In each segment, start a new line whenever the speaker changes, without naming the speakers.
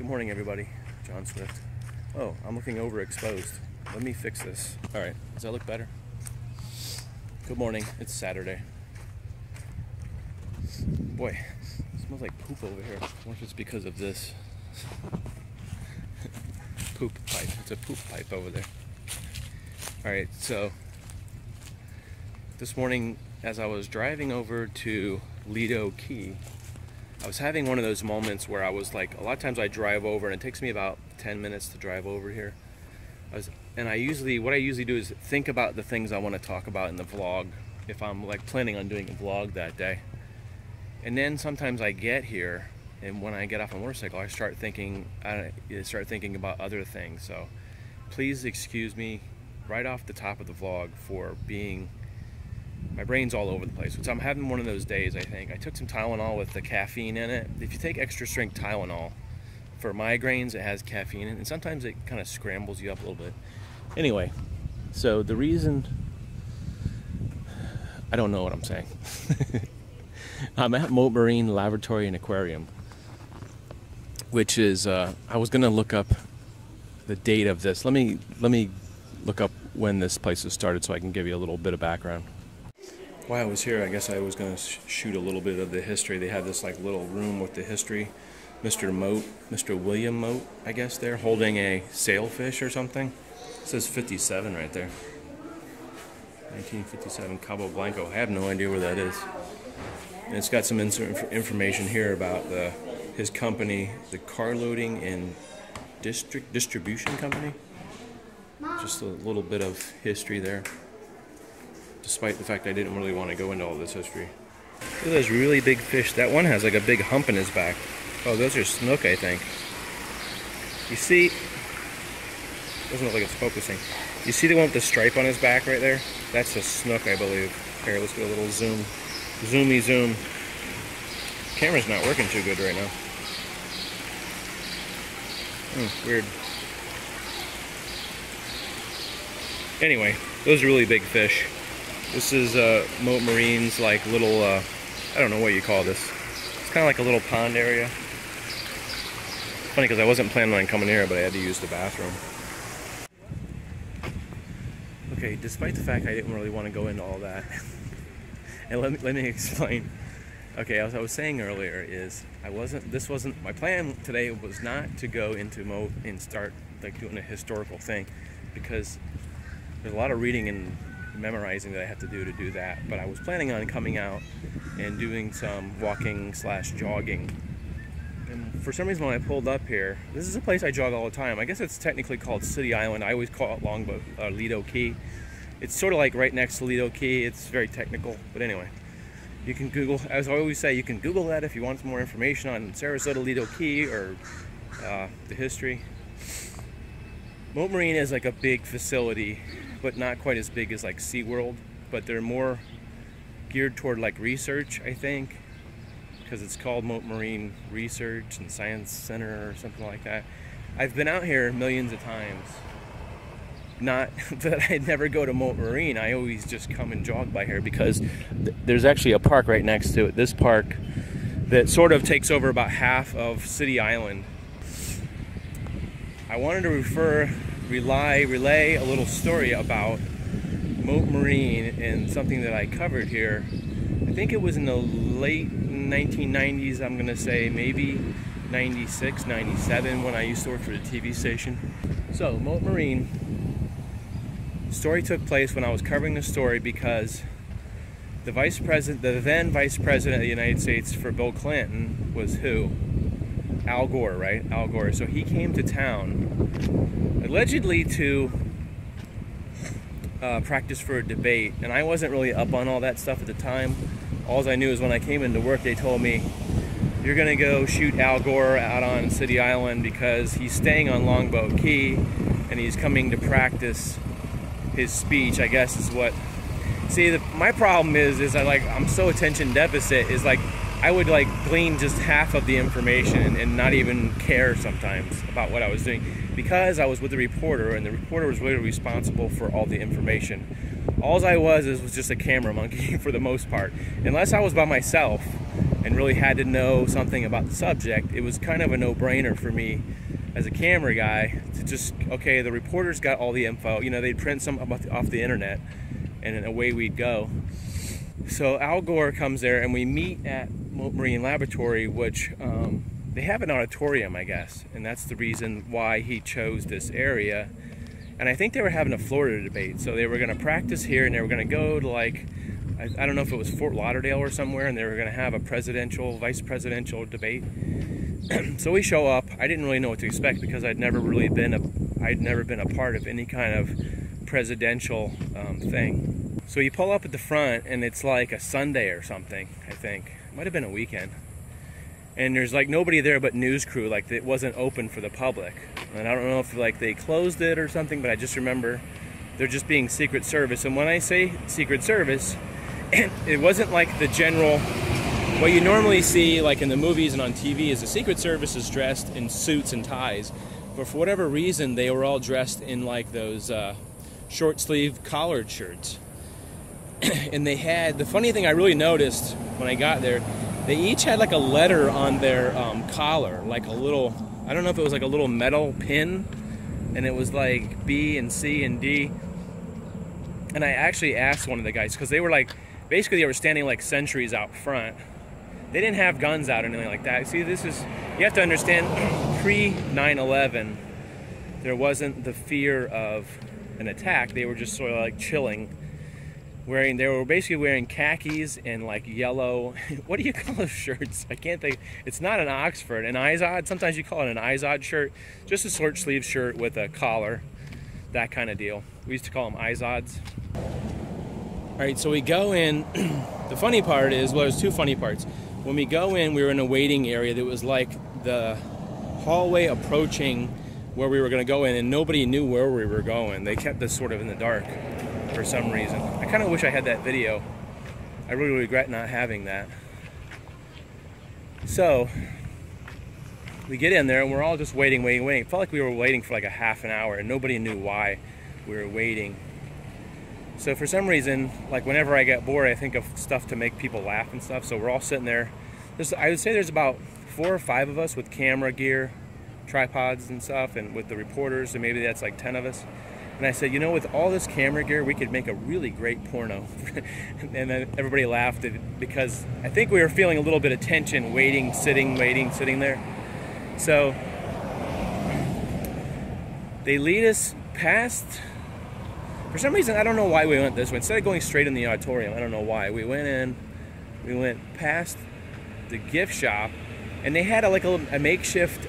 Good morning, everybody. John Swift. Oh, I'm looking overexposed. Let me fix this. All right, does that look better? Good morning. It's Saturday. Boy, it smells like poop over here. I wonder if it's because of this. Poop pipe. It's a poop pipe over there. All right, so this morning as I was driving over to Lido Key, I was having one of those moments where I was like, a lot of times I drive over and it takes me about 10 minutes to drive over here. What I usually do is think about the things I want to talk about in the vlog, if I'm like planning on doing a vlog that day. And then sometimes I get here, and when I get off a motorcycle, I start thinking about other things. So please excuse me right off the top of the vlog for being, my brain's all over the place. So I'm having one of those days, I think. I took some Tylenol with the caffeine in it. If you take extra strength Tylenol for migraines, it has caffeine in it, and sometimes it kind of scrambles you up a little bit. Anyway, so the reason, I don't know what I'm saying. I'm at Mote Marine Laboratory and Aquarium, which is, I was gonna look up the date of this. Let me look up when this place was started so I can give you a little bit of background. While I was here, I guess I was going to shoot a little bit of the history. They have this like little room with the history. Mr. William Mote, I guess there, holding a sailfish or something. It says 57 right there. 1957 Cabo Blanco. I have no idea where that is. And it's got some information here about his company, the Car Loading and Distribution Company. Just a little bit of history there, despite the fact I didn't really want to go into all this history. Look at those really big fish. That one has like a big hump in his back. Oh, those are snook, I think. You see, doesn't look like it's focusing. You see the one with the stripe on his back right there? That's a snook, I believe. Here, let's get a little zoom. Zoomy zoom. Camera's not working too good right now. Weird. Anyway, those are really big fish. This is Mote Marine's like little, I don't know what you call this. It's kind of like a little pond area. Funny because I wasn't planning on coming here, but I had to use the bathroom. Okay, despite the fact I didn't really want to go into all that, and let me explain. Okay, as I was saying earlier, is my plan today was not to go into Mote and start like doing a historical thing, because there's a lot of reading and memorizing that I have to do that. But I was planning on coming out and doing some walking / jogging. And for some reason when I pulled up here, this is a place I jog all the time. I guess it's technically called City Island. I always call it Lido Key. It's sort of like right next to Lido Key. It's very technical, but anyway. You can Google, as I always say, you can Google that if you want some more information on Sarasota, Lido Key, or the history. Mote Marine is like a big facility, but not quite as big as like SeaWorld, but they're more geared toward like research, I think, because it's called Mote Marine Research and Science Center or something like that. I've been out here millions of times. Not that I never go to Mote Marine, I always just come and jog by here because there's actually a park right next to it. This park that sort of takes over about half of City Island. I wanted to relay a little story about Mote Marine and something that I covered here. I think it was in the late 1990s, I'm going to say maybe 96, 97, when I used to work for the TV station. So, Mote Marine, the story took place when I was covering the story because the then Vice President of the United States for Bill Clinton was who? Al Gore, right? Al Gore. So he came to town allegedly to practice for a debate, and I wasn't really up on all that stuff at the time. All I knew is when I came into work, they told me, you're gonna go shoot Al Gore out on City Island because he's staying on Longboat Key and he's coming to practice his speech, I guess is what. See, my problem is I'm so attention deficit, is like I would like glean just half of the information and not even care sometimes about what I was doing, because I was with the reporter, and the reporter was really responsible for all the information. All I was just a camera monkey for the most part. Unless I was by myself, and really had to know something about the subject, it was kind of a no-brainer for me as a camera guy to just, okay, the reporters got all the info, you know, they'd print some off the internet, and away we'd go. So Al Gore comes there, and we meet at Marine Laboratory, which they have an auditorium, I guess, and that's the reason why he chose this area. And I think they were having a Florida debate, so they were going to practice here, and they were going to go to, like, I don't know if it was Fort Lauderdale or somewhere, and they were going to have a vice presidential debate. So we show up. I didn't really know what to expect because I'd never been a part of any kind of presidential thing. So you pull up at the front, and it's like a Sunday or something, I think. It might have been a weekend. And there's like nobody there but news crew, like it wasn't open for the public. And I don't know if like they closed it or something, but I just remember they're just being Secret Service. And when I say Secret Service, it wasn't like the general, what you normally see like in the movies and on TV is the Secret Service is dressed in suits and ties. But for whatever reason, they were all dressed in like those short sleeve collared shirts. And they had, the funny thing I really noticed when I got there, they each had like a letter on their collar, like a little, I don't know if it was like a little metal pin, and it was like B and C and D. And I actually asked one of the guys, because they were like, basically they were standing like sentries out front. They didn't have guns out or anything like that. See, this is, you have to understand, pre-9/11, there wasn't the fear of an attack. They were just sort of like chilling. They were basically wearing khakis and like yellow, what do you call those shirts? I can't think, it's not an Oxford, an Izod, sometimes you call it an Izod shirt, just a short sleeve shirt with a collar, that kind of deal. We used to call them Izods. All right, so we go in, the funny part is, well, there's two funny parts. When we go in, we were in a waiting area that was like the hallway approaching where we were gonna go in, and nobody knew where we were going. They kept us sort of in the dark for some reason. I kind of wish I had that video. I really regret not having that. So we get in there and we're all just waiting. It felt like we were waiting for like a half an hour and nobody knew why we were waiting. So for some reason, like whenever I get bored, I think of stuff to make people laugh and stuff. So we're all sitting there. I would say there's about 4 or 5 of us with camera gear, tripods and stuff, and with the reporters, and maybe that's like 10 of us. And I said, you know, with all this camera gear, we could make a really great porno. And then everybody laughed because I think we were feeling a little bit of tension, waiting, sitting there. So they lead us past, for some reason, I don't know why we went this way. Instead of going straight in the auditorium, I don't know why. We went past the gift shop, and they had a makeshift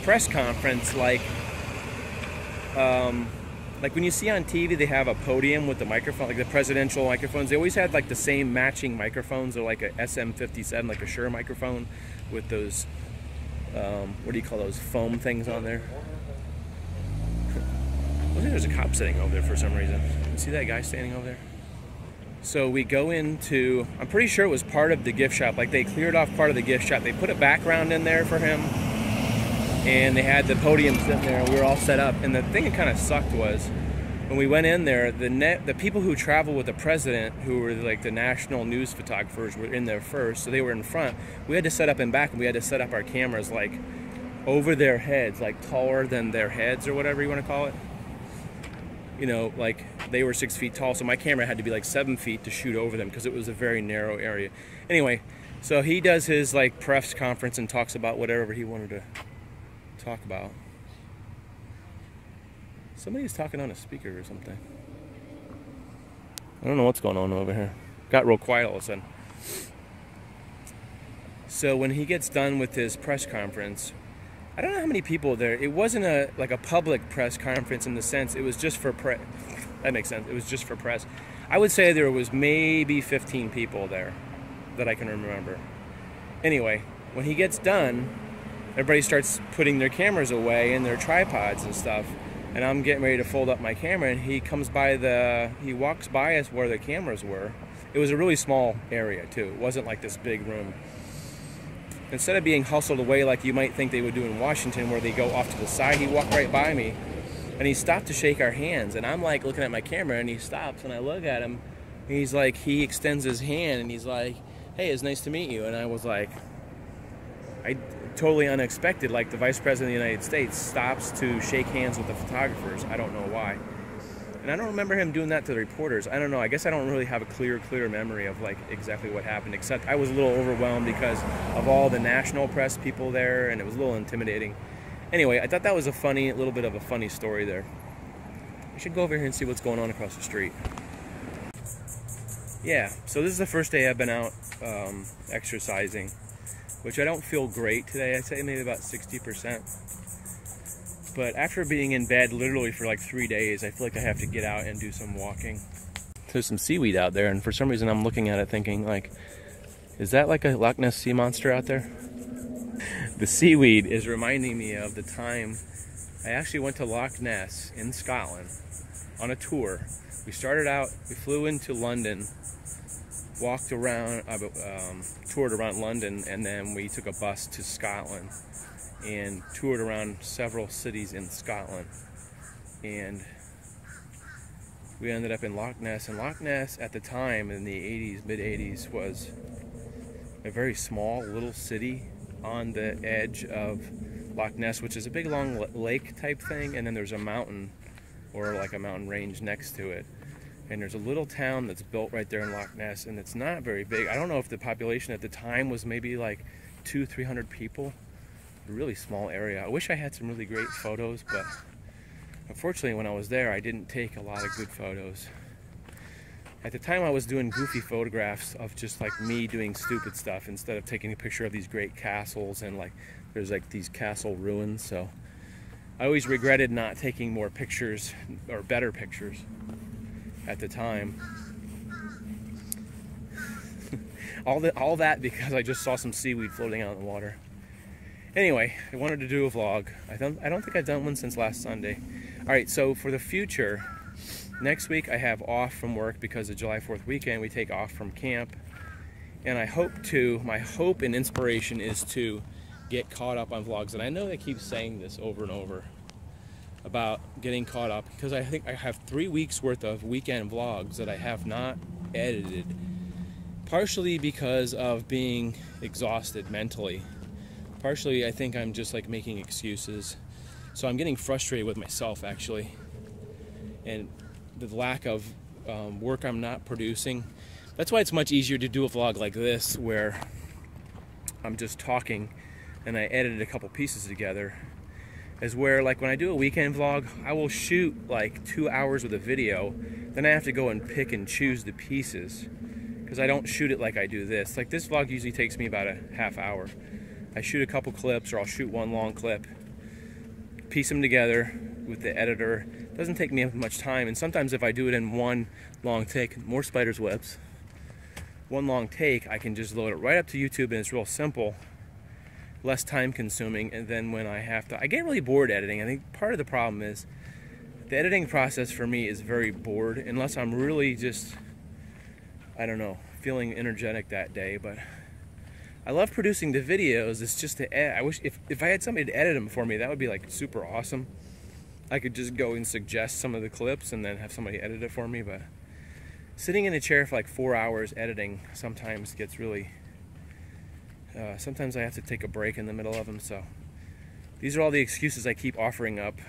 press conference, like when you see on TV, they have a podium with the microphone, like the presidential microphones. They always had like the same matching microphones, or like a SM57, like a Shure microphone with those, what do you call those, foam things on there. I think there's a cop sitting over there for some reason. You see that guy standing over there? So we go into, I'm pretty sure it was part of the gift shop. Like they cleared off part of the gift shop. They put a background in there for him. And they had the podium sitting there, and we were all set up. And the thing that kind of sucked was, when we went in there, the people who travel with the president, who were like the national news photographers, were in there first, so they were in front. We had to set up in back, and we had to set up our cameras like over their heads, like taller than their heads, or whatever you want to call it. You know, like they were 6 feet tall, so my camera had to be like 7 feet to shoot over them because it was a very narrow area. Anyway, so he does his like press conference and talks about whatever he wanted to talk about. Somebody's talking on a speaker or something. I don't know what's going on over here. Got real quiet all of a sudden. So when he gets done with his press conference, I don't know how many people there. It wasn't like a public press conference in the sense, it was just for press. That makes sense. It was just for press. I would say there was maybe 15 people there that I can remember. Anyway, when he gets done, everybody starts putting their cameras away and their tripods and stuff. And I'm getting ready to fold up my camera, and he walks by us where the cameras were. It was a really small area too. It wasn't like this big room. Instead of being hustled away like you might think they would do in Washington, where they go off to the side, he walked right by me, and he stopped to shake our hands. And I'm like looking at my camera, and he stops, and I look at him, and he's like, he extends his hand, and he's like, hey, it's nice to meet you. And I was like, totally unexpected, like the Vice President of the United States stops to shake hands with the photographers. I don't know why. And I don't remember him doing that to the reporters. I don't know. I guess I don't really have a clear memory of like exactly what happened, except I was a little overwhelmed because of all the national press people there, and it was a little intimidating. Anyway, I thought that was a little bit of a funny story there. I should go over here and see what's going on across the street. Yeah, so this is the first day I've been out exercising, which I don't feel great today. I'd say maybe about 60%. But after being in bed literally for like 3 days, I feel like I have to get out and do some walking. There's some seaweed out there, and for some reason I'm looking at it thinking, like, is that like a Lockness sea monster out there? The seaweed is reminding me of the time I actually went to Loch Ness in Scotland on a tour. We started out, we flew into London, walked around, toured around London, and then we took a bus to Scotland and toured around several cities in Scotland. And we ended up in Loch Ness. And Loch Ness at the time in the 80s, mid-80s, was a very small little city on the edge of Loch Ness, which is a big long lake type thing, and then there's a mountain or like a mountain range next to it. And there's a little town that's built right there in Loch Ness, and it's not very big. I don't know if the population at the time was maybe like 200-300 people. A really small area. I wish I had some really great photos, but unfortunately when I was there I didn't take a lot of good photos. At the time I was doing goofy photographs of just like me doing stupid stuff instead of taking a picture of these great castles, and like there's like these castle ruins. So I always regretted not taking more pictures or better pictures at the time. all that because I just saw some seaweed floating out in the water. Anyway, I wanted to do a vlog. I don't think I've done one since last Sunday. Alright, so for the future, next week I have off from work because of July 4th weekend. We take off from camp. And my hope and inspiration is to get caught up on vlogs. And I know they keep saying this over and over about getting caught up, because I think I have 3 weeks worth of weekend vlogs that I have not edited. Partially because of being exhausted mentally. Partially, I think I'm just like making excuses. So I'm getting frustrated with myself, actually. And the lack of work I'm not producing. That's why it's much easier to do a vlog like this, where I'm just talking and I edited a couple pieces together. As where, like, when I do a weekend vlog, I will shoot like 2 hours with a video. Then I have to go and pick and choose the pieces, because I don't shoot it like I do this. Like, this vlog usually takes me about a half hour. I shoot a couple clips, or I'll shoot one long clip, piece them together with the editor. It doesn't take me much time, and sometimes if I do it in one long take, more spiders' webs, one long take, I can just load it right up to YouTube, and it's real simple, less time consuming. And then when I get really bored editing. I think part of the problem is the editing process for me is very bored, unless I'm really just, I don't know, feeling energetic that day. But I love producing the videos. It's just to edit. I wish if I had somebody to edit them for me, that would be like super awesome. I could just go and suggest some of the clips and then have somebody edit it for me. But sitting in a chair for like 4 hours editing sometimes gets really, sometimes I have to take a break in the middle of them. So these are all the excuses I keep offering up.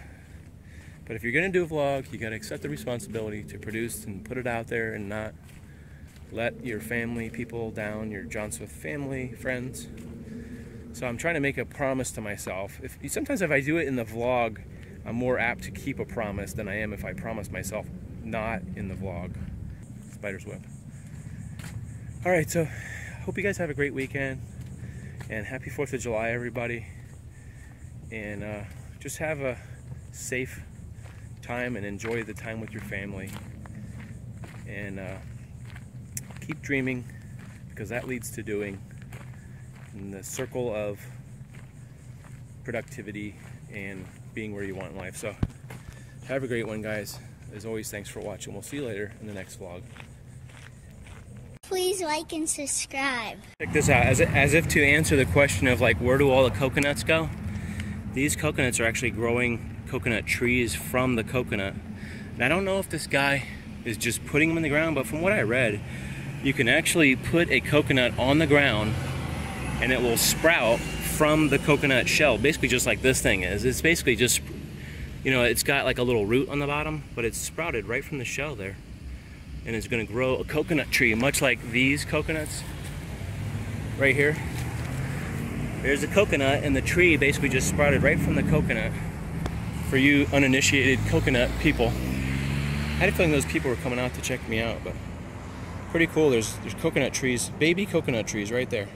But if you're gonna do a vlog, you gotta accept the responsibility to produce and put it out there, and not let your family people down, your John Swift family, friends. So I'm trying to make a promise to myself. Sometimes if I do it in the vlog, I'm more apt to keep a promise than I am if I promise myself not in the vlog. Spider's web. Alright, so hope you guys have a great weekend, and happy 4th of July, everybody. And just have a safe time and enjoy the time with your family. And keep dreaming, because that leads to doing, in the circle of productivity and being where you want in life. So have a great one, guys. As always, thanks for watching. We'll see you later in the next vlog.
Please like and subscribe.
Check this out. As if to answer the question of like, where do all the coconuts go? These coconuts are actually growing coconut trees from the coconut. And I don't know if this guy is just putting them in the ground, but from what I read, you can actually put a coconut on the ground and it will sprout from the coconut shell, basically just like this thing is. It's basically just, you know, it's got like a little root on the bottom, but it's sprouted right from the shell there. And it's gonna grow a coconut tree, much like these coconuts right here. There's a coconut, and the tree basically just sprouted right from the coconut. For you uninitiated coconut people, I had a feeling those people were coming out to check me out, but pretty cool. There's coconut trees, baby coconut trees right there.